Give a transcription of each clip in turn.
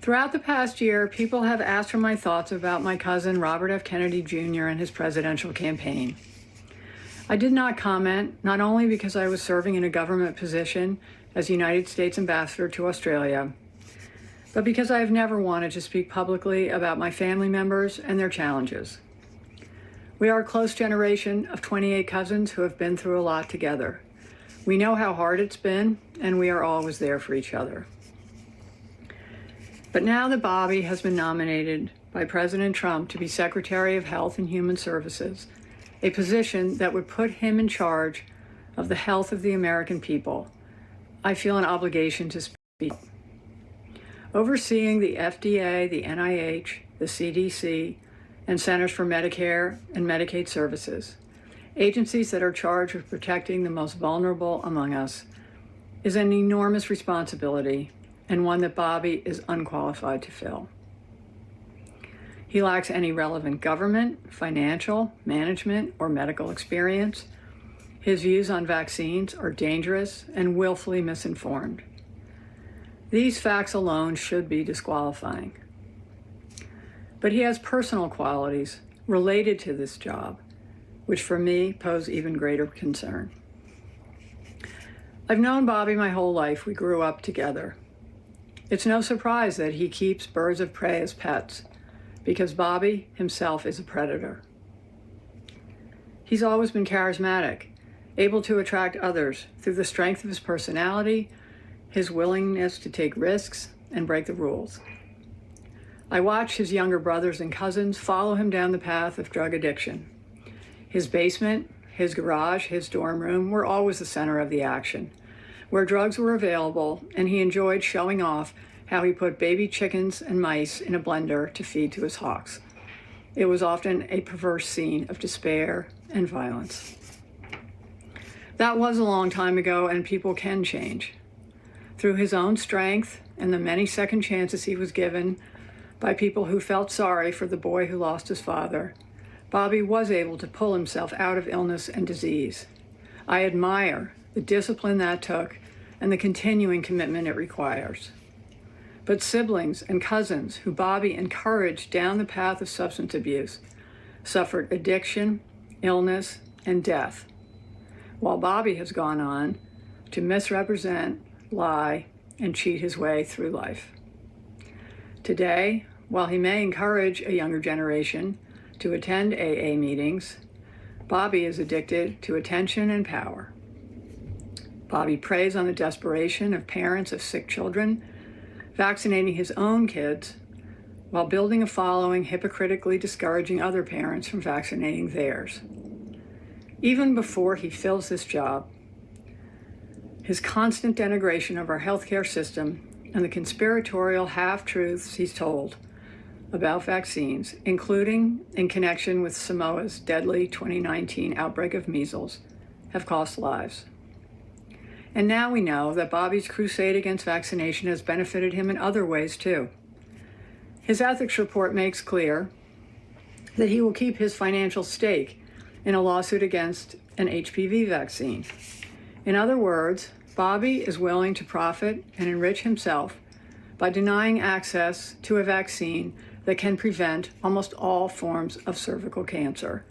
Throughout the past year, people have asked for my thoughts about my cousin Robert F. Kennedy Jr. and his presidential campaign. I did not comment, not only because I was serving in a government position as United States Ambassador to Australia, but because I have never wanted to speak publicly about my family members and their challenges. We are a close generation of 28 cousins who have been through a lot together. We know how hard it's been, and we are always there for each other. But now that Bobby has been nominated by President Trump to be Secretary of Health and Human Services, a position that would put him in charge of the health of the American people, I feel an obligation to speak. Overseeing the FDA, the NIH, the CDC, and Centers for Medicare and Medicaid Services, agencies that are charged with protecting the most vulnerable among us, is an enormous responsibility and one that Bobby is unqualified to fill. He lacks any relevant government, financial, management, or medical experience. His views on vaccines are dangerous and willfully misinformed. These facts alone should be disqualifying. But he has personal qualities related to this job, which for me pose even greater concern. I've known Bobby my whole life. We grew up together. It's no surprise that he keeps birds of prey as pets, because Bobby himself is a predator. He's always been charismatic, able to attract others through the strength of his personality, his willingness to take risks and break the rules. I watch his younger brothers and cousins follow him down the path of drug addiction. His basement, his garage, his dorm room were always the center of the action, where drugs were available, and he enjoyed showing off how he put baby chickens and mice in a blender to feed to his hawks. It was often a perverse scene of despair and violence. That was a long time ago, and people can change. Through his own strength and the many second chances he was given by people who felt sorry for the boy who lost his father, Bobby was able to pull himself out of illness and disease. I admire the discipline that took and the continuing commitment it requires. But siblings and cousins who Bobby encouraged down the path of substance abuse suffered addiction, illness, and death, while Bobby has gone on to misrepresent, lie, and cheat his way through life. Today, while he may encourage a younger generation to attend AA meetings, Bobby is addicted to attention and power. Bobby preys on the desperation of parents of sick children, vaccinating his own kids while building a following hypocritically discouraging other parents from vaccinating theirs. Even before he fills this job, his constant denigration of our healthcare system and the conspiratorial half-truths he's told about vaccines, including in connection with Samoa's deadly 2019 outbreak of measles, have cost lives. And now we know that Bobby's crusade against vaccination has benefited him in other ways too. His ethics report makes clear that he will keep his financial stake in a lawsuit against an HPV vaccine. In other words, Bobby is willing to profit and enrich himself by denying access to a vaccine that can prevent almost all forms of cervical cancer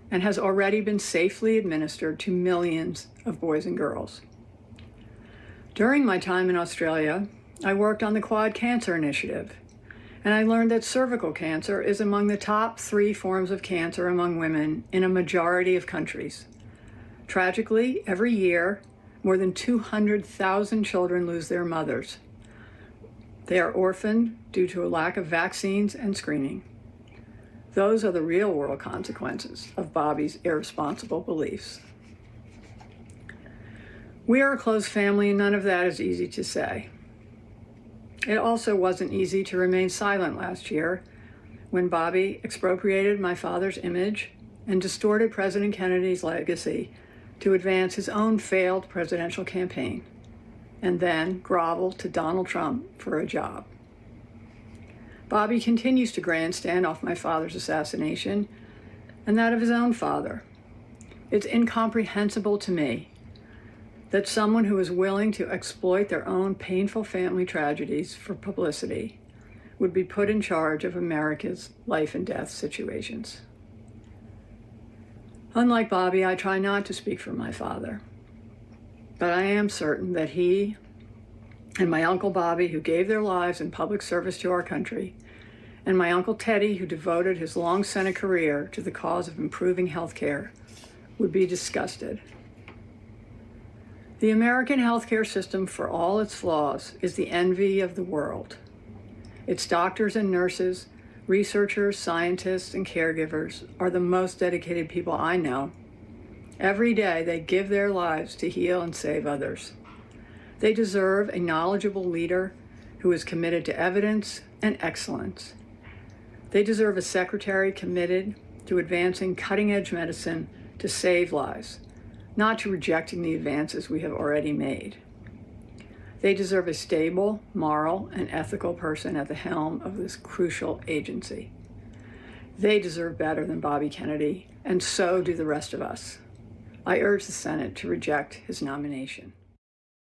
and has already been safely administered to millions of boys and girls. During my time in Australia, I worked on the Quad Cancer Initiative, and I learned that cervical cancer is among the top 3 forms of cancer among women in a majority of countries. Tragically, every year, more than 200,000 children lose their mothers. They are orphaned due to a lack of vaccines and screening. Those are the real-world consequences of Bobby's irresponsible beliefs. We are a close family, and none of that is easy to say. It also wasn't easy to remain silent last year when Bobby expropriated my father's image and distorted President Kennedy's legacy to advance his own failed presidential campaign, and then groveled to Donald Trump for a job. Bobby continues to grandstand off my father's assassination and that of his own father. It's incomprehensible to me that someone who is willing to exploit their own painful family tragedies for publicity would be put in charge of America's life and death situations. Unlike Bobby, I try not to speak for my father, but I am certain that he and my Uncle Bobby, who gave their lives in public service to our country, and my Uncle Teddy, who devoted his long Senate career to the cause of improving health care, would be disgusted. The American healthcare system, for all its flaws, is the envy of the world. Its doctors and nurses, researchers, scientists, and caregivers are the most dedicated people I know. Every day they give their lives to heal and save others. They deserve a knowledgeable leader who is committed to evidence and excellence. They deserve a secretary committed to advancing cutting-edge medicine to save lives, not to rejecting the advances we have already made. They deserve a stable, moral, and ethical person at the helm of this crucial agency. They deserve better than Bobby Kennedy, and so do the rest of us. I urge the Senate to reject his nomination.